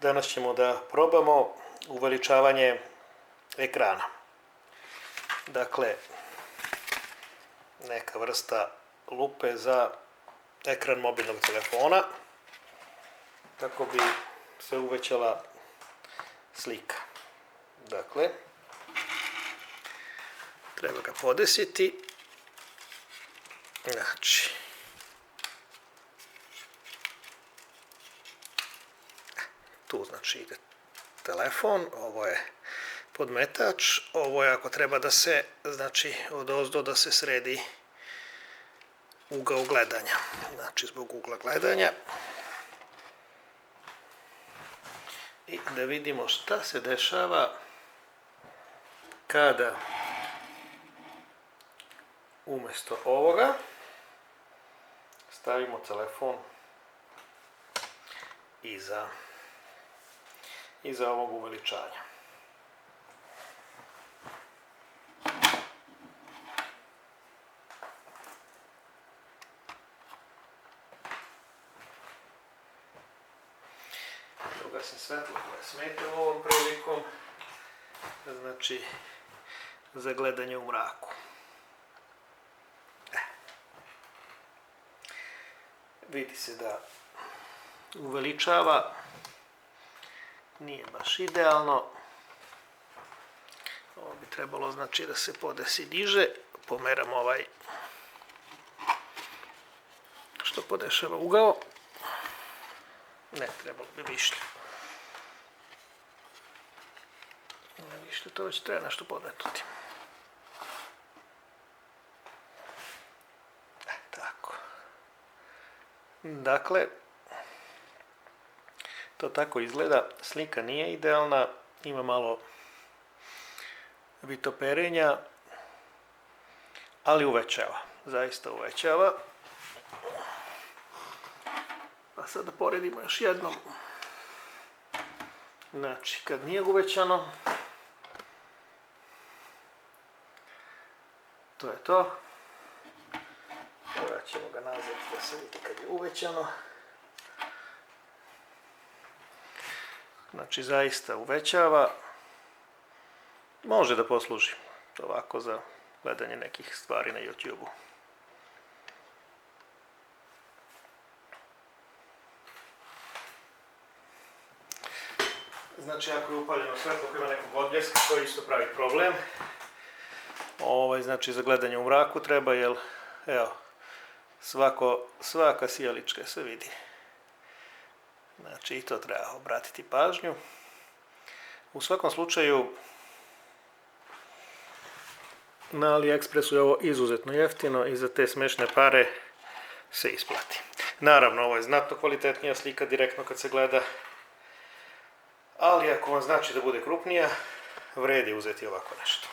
Danas ćemo da probamo uveličavanje ekrana. Dakle, neka vrsta lupe za ekran mobilnog telefona, kako bi se uvećala slika. Dakle, treba ga podesiti. Znači, tu znači ide telefon, ovo je podmetač, ovo je ako treba da se, znači odozdo da se sredi ugao gledanja. Znači zbog ugla gledanja. I da vidimo šta se dešava kada umjesto ovoga stavimo telefon iza ovog uveličanja. Ugasim svetlo koje smeta ovom prilikom, znači za gledanje u mraku. Vidi se da uveličava, nije baš idealno. Ovo bi trebalo znači da se podesi niže, pomeram ovaj što podešava ugao. Ne, trebalo bi više. Više to već treba nešto podmetnuti. Tako. Dakle, to tako izgleda. Slika nije idealna, ima malo vitoperenja, ali uvećava. Zaista uvećava. Pa sad da poredimo još jednom. Znači, kad nije uvećano, to je to. Vraćamo ga nazad da se vidi kad je uvećano. Znači, zaista uvećava. Može da posluži ovako za gledanje nekih stvari na YouTube-u. Znači, ako je upaljeno svetlo koje ima nekog odbljeska, to isto pravi problem. Znači, za gledanje u mraku treba, jer, evo, svaka sjelička se vidi. Znači, i to treba obratiti pažnju. U svakom slučaju, na AliExpressu je ovo izuzetno jeftino i za te smešne pare se isplati. Naravno, ovo je znatno kvalitetnija slika direktno kad se gleda, ali ako vam znači da bude krupnija, vredi uzeti ovako nešto.